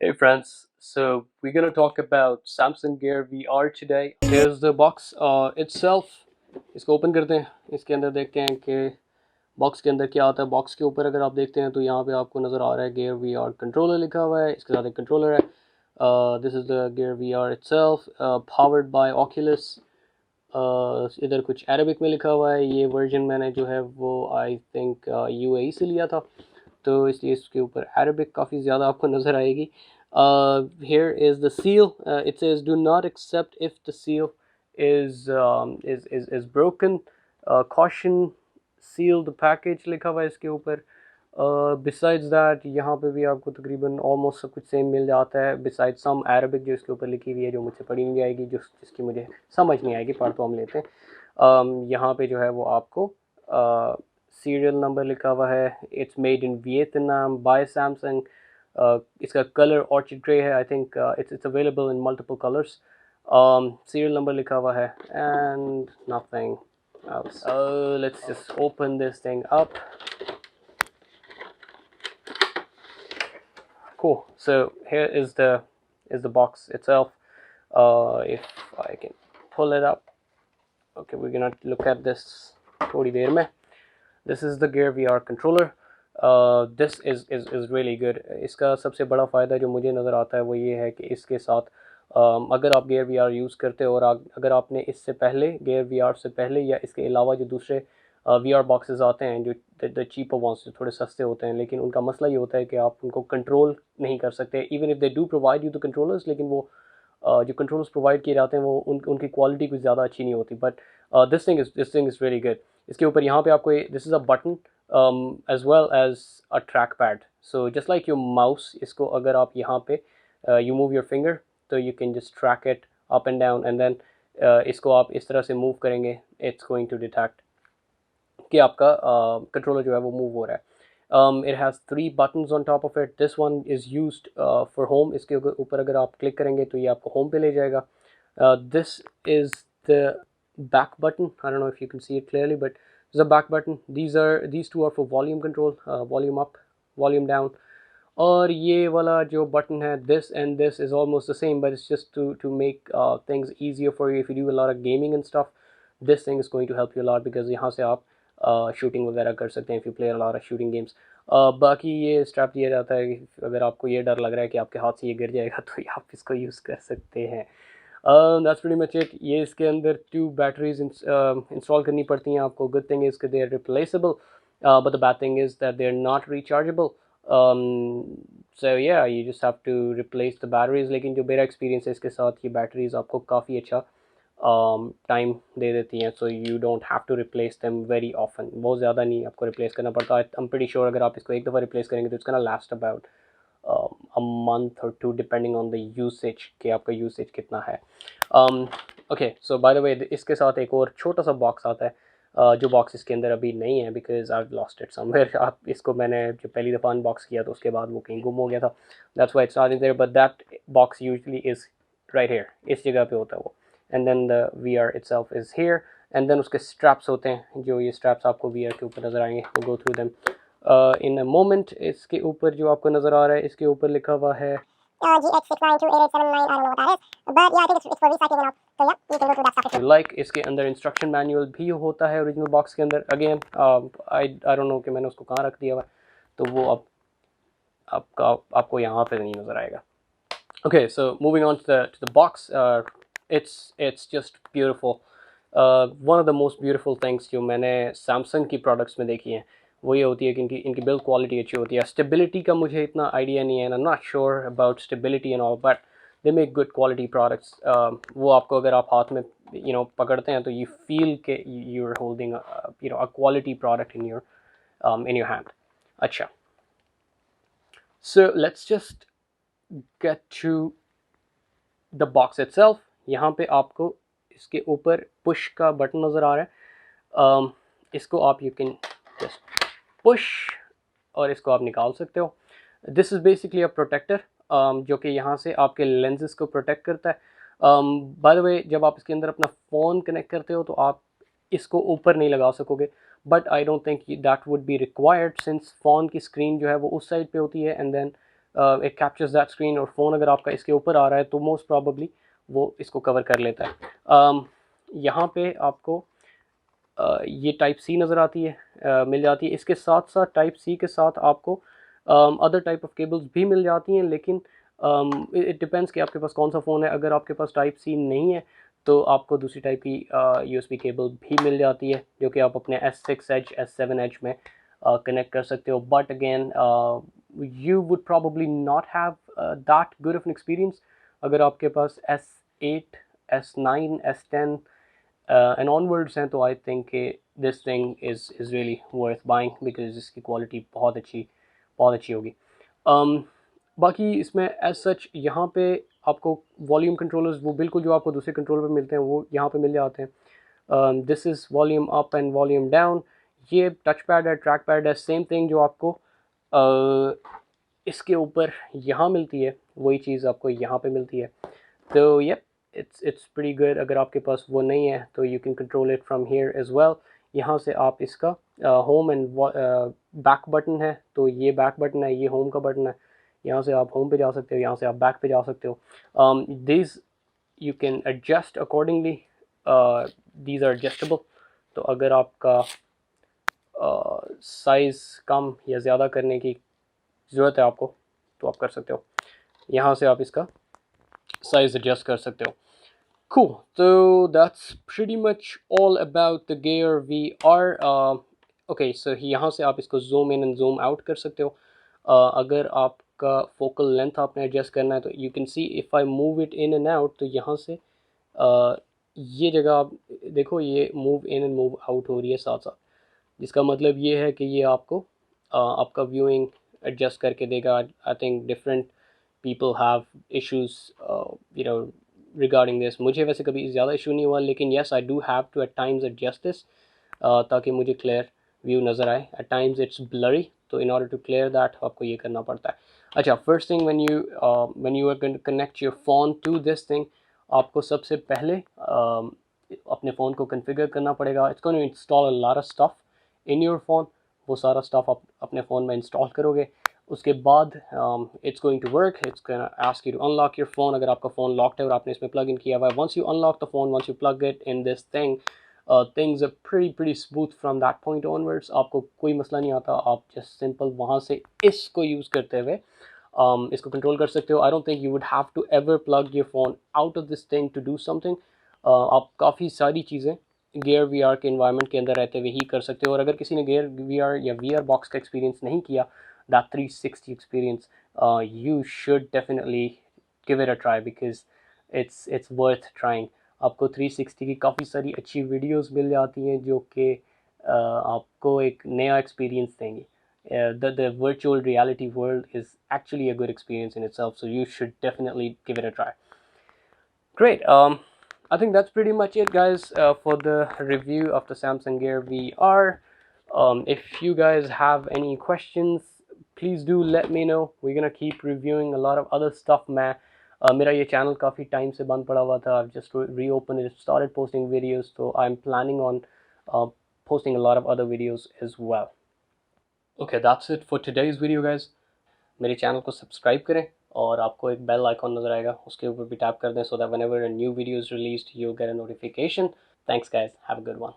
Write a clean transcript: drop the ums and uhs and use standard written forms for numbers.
Hey friends, so we're gonna talk about Samsung Gear VR today. Here's the box itself. इसको open करते हैं. इसके अंदर देखते हैं कि बॉक्स के अंदर क्या आता है. बॉक्स के ऊपर अगर आप देखते हैं तो यहाँ पे आपको नज़र आ रहा है Gear VR कंट्रोलर लिखा हुआ है. इसके साथ एक कंट्रोलर है. This is the Gear VR itself, powered by Oculus. इधर कुछ अरबिक में लिखा हुआ है. ये वर्जन मैंने जो है वो आई थिंक UAE से लिया था, तो इसलिए इसके ऊपर अरबिक काफ़ी ज़्यादा आपको नज़र आएगी. Here is the seal. It says do not accept if the seal is broken. Caution, seal the package लिखा हुआ है इसके ऊपर. Besides that यहाँ पे भी आपको तकरीबन ऑलमोस्ट सब कुछ सेम मिल जाता है. Besides some Arabic जो इसके ऊपर लिखी हुई है, जो मुझसे पढ़ी नहीं जाएगी, जिसकी मुझे समझ नहीं आएगी, पढ़ तो हम लेते हैं. यहाँ पे जो है वो आपको सीरियल नंबर लिखा हुआ है. It's made in Vietnam by Samsung. इसका कलर ऑर्चिड ग्रे है. I think it's available in multiple colours. Serial number लिखा हुआ है and nothing else. Let's just open this thing up. Cool. So here is the box itself. If I can pull it up. Okay, we're gonna look at this थोड़ी देर में. This is the Gear VR controller. This is really good. इसका सबसे बड़ा फ़ायदा जो मुझे नज़र आता है वो ये है कि इसके साथ अगर आप Gear VR यूज़ करते हो और अगर आपने इससे पहले Gear VR से पहले या इसके अलावा जो दूसरे VR बॉक्सेस आते हैं, जो द चीपर वंस, जो थोड़े सस्ते होते हैं, लेकिन उनका मसला ये होता है कि आप उनको कंट्रोल नहीं कर सकते. Even if they do provide you the controllers, लेकिन वो जो कंट्रोल्स प्रोवाइड किए जाते हैं वो उनकी क्वालिटी कुछ ज़्यादा अच्छी नहीं होती. But this thing is very good. इसके ऊपर यहाँ पे आपको this is a button as well as a trackpad. So just like your mouse, इसको अगर आप यहाँ पे you move your finger, तो you can just track it up and down, and then इसको आप इस तरह से move करेंगे, it's going to detect कि आपका कंट्रोलर जो है वो मूव हो रहा है. It has 3 buttons on top of it. This one is used for home. इसके ऊपर अगर आप क्लिक करेंगे तो ये आपको होम पे ले जाएगा. This is the back button. I don't know if you can see it clearly, but this is a back button. These two are for volume control, volume up, volume down. और ये वाला जो button है, this and this is almost the same, but it's just to make things easier for you if you do a lot of gaming and stuff. This thing is going to help you a lot because यहाँ से आप shooting वगैरह कर सकते हैं if you play a lot of shooting games. बाकी ये strap दिया जाता है कि अगर आपको ये डर लग रहा है कि आपके हाथ से ये गिर जाएगा तो आप इसको यूज़ कर सकते हैं. That's pretty much it. ये इसके अंदर 2 बैटरीज इंस्टॉल करनी पड़ती हैं आपको. Good thing is that they are replaceable, but the bad thing is that they are not rechargeable. So yeah, you just have to replace the batteries. लेकिन जो मेरा एक्सपीरियंस है इसके साथ, ये बैटरीज आपको काफ़ी अच्छा टाइम दे देती हैं. So you don't have to replace them very often. बहुत ज़्यादा नहीं आपको रिप्लेस करना पड़ता. आई एम प्रीटी श्योर अगर आप इसको एक दफ़ा रिप्लेस करेंगे तो it's gonna last about a month or two depending on the usage, कि आपका यूसेज कितना है. Okay, so by the way इसके साथ एक और छोटा सा बॉक्स आता है, जो बॉक्स इसके अंदर अभी नहीं है because I lost it somewhere. आप इसको मैंने जो पहली दफ़ा अनबॉक्स किया तो उसके बाद वो कहीं गुम हो गया था. That's why it's not in there, but that box usually is right here. इस जगह पे होता है वो. And then the VR itself is here. And then उसके स्ट्रैप्स होते हैं, जो ये स्ट्रैप्स आपको VR के ऊपर नज़र आएंगे. वो go through them in a moment. इसके ऊपर जो आपको नज़र आ रहा है, इसके ऊपर लिखा हुआ है GX6928879. I don't know what that is, but yeah, I think it's for recycling and all. So yeah, you can go through that stuff. Like इसके अंदर इंस्ट्रक्शन मैनुअल भी होता है ओरिजिनल बॉक्स के अंदर. अगेन आई डोंट नो कि मैंने उसको कहाँ रख दिया हुआ, तो वो अब आपको यहाँ पे नहीं नज़र आएगा. Okay, so moving on to the box. It's just beautiful. One of the most beautiful things जो मैंने Samsung की products में देखी हैं वो ये होती है कि इनकी बिल्ड क्वालिटी अच्छी होती है. स्टेबिलिटी का मुझे इतना आइडिया नहीं है. I am not sure about stability and all, but they make good quality products. वो आपको अगर आप हाथ में पकड़ते हैं तो यू फील के you are holding a quality product in your hand. अच्छा, so let's just get to the box itself. यहाँ पे आपको इसके ऊपर पुश का बटन नज़र आ रहा है. इसको आप यू कैन जस्ट पुश और इसको आप निकाल सकते हो. This is basically a protector जो कि यहाँ से आपके लेंसेज को प्रोटेक्ट करता है. बाय द वे, जब आप इसके अंदर अपना फ़ोन कनेक्ट करते हो तो आप इसको ऊपर नहीं लगा सकोगे, but I don't think that would be required since phone की स्क्रीन जो है वो उस साइड पे होती है and then it captures that screen, और फ़ोन अगर आपका इसके ऊपर आ रहा है तो मोस्ट प्रॉबली वो इसको कवर कर लेता है। यहाँ पे आपको ये टाइप सी नज़र आती है, मिल जाती है। इसके साथ साथ टाइप सी के साथ आपको अदर टाइप ऑफ केबल्स भी मिल जाती हैं, लेकिन इट डिपेंड्स कि आपके पास कौन सा फ़ोन है। अगर आपके पास टाइप सी नहीं है तो आपको दूसरी टाइप की यूएसबी केबल भी मिल जाती है, जो कि आप अपने S6H S7H में कनेक्ट कर सकते हो। But again you would probably not have that good of an experience अगर आपके पास S8 S9 S10 and onwards हैं, तो I think this thing is really worth buying, because इसकी क्वालिटी बहुत अच्छी होगी। बाकी इसमें एज सच यहाँ पे आपको वॉल्यूम कंट्रोलर्स वो बिल्कुल जो आपको दूसरे कंट्रोलर पे मिलते हैं वो यहाँ पे मिल जाते हैं। This is volume up and volume down. ये टच पैड है, ट्रैक पैड है, सेम थिंग जो आपको इसके ऊपर यहाँ मिलती है वही चीज़ आपको यहाँ पे मिलती है। तो ये it's pretty good। अगर आपके पास वो नहीं है तो you can control it from here as well। यहाँ से आप इसका होम एंड बैक बटन है, तो ये बैक बटन है, ये होम का बटन है। यहाँ से आप होम पे जा सकते हो, यहाँ से आप बैक पे जा सकते हो। these you can adjust accordingly। these are adjustable। तो अगर आपका साइज़ कम या ज़्यादा करने की ज़रूरत है आपको तो आप कर सकते हो, यहाँ से आप इसका साइज़ एडजस्ट कर सकते हो। Cool. So that's pretty much all about the Gear VR। Okay, so यहाँ से आप इसको zoom in and zoom out कर सकते हो। अगर आपका focal length आपने adjust करना है तो you can see if I move it in and out, तो यहाँ से ये जगह आप देखो, ये move in and move out हो रही है साथ साथ, जिसका मतलब ये है कि ये आपको आपका viewing adjust करके देगा। I think different people have issues you know regarding this। मुझे वैसे कभी ज़्यादा इशू नहीं हुआ, लेकिन yes I do have to at times adjust this ताकि मुझे क्लियर व्यू नज़र आए। at times it's blurry, तो in order to clear that आपको ये करना पड़ता है। अच्छा, first thing when you are going to connect your phone to this thing, आपको सबसे पहले अपने फ़ोन को कन्फिगर करना पड़ेगा। it's going to install a lot of stuff in your phone। वो सारा स्टफ आप अपने फ़ोन में इंस्टॉल करोगे, उसके बाद it's going to work. It's gonna ask you to unlock your phone. अगर आपका फ़ोन लॉक्ड है और आपने इसमें प्लग इन किया हुआ है, once you unlock the phone, once you plug it in this thing, things are pretty smooth from that point onwards. आपको कोई मसला नहीं आता, आप जस्ट सिंपल वहाँ से इसको यूज़ करते हुए इसको कंट्रोल कर सकते हो। I don't think you would have to ever plug your phone out of this thing to do something. आप काफ़ी सारी चीज़ें गेयर वी आर के इन्वायरमेंट के अंदर रहते हुए ही कर सकते हो। और अगर किसी ने गेयर वी आर या वी आर बॉक्स का एक्सपीरियंस नहीं किया, that 360 experience, you should definitely give it a try, because it's worth trying. आपको 360 की काफ़ी सारी अच्छी वीडियोस मिल जाती हैं जो कि आपको एक नया एक्सपीरियंस देंगी। The virtual reality world is actually a good experience in itself, so you should definitely give it a try. Great. I think that's pretty much it, guys, for the review of the Samsung Gear VR. If you guys have any questions, please do let me know. We're gonna keep reviewing a lot of other stuff. मैं मेरा ये channel काफ़ी time से बंद पड़ा हुआ था. I've just reopened it, started posting videos, so I'm planning on posting a lot of other videos as well. Okay, that's it for today's video, guys. मेरे चैनल को सब्सक्राइब करें और आपको एक बेल आइकॉन नज़र आएगा, उसके ऊपर भी टैप कर दें, so that whenever a new video is released you get a notification. Thanks guys, have a good one.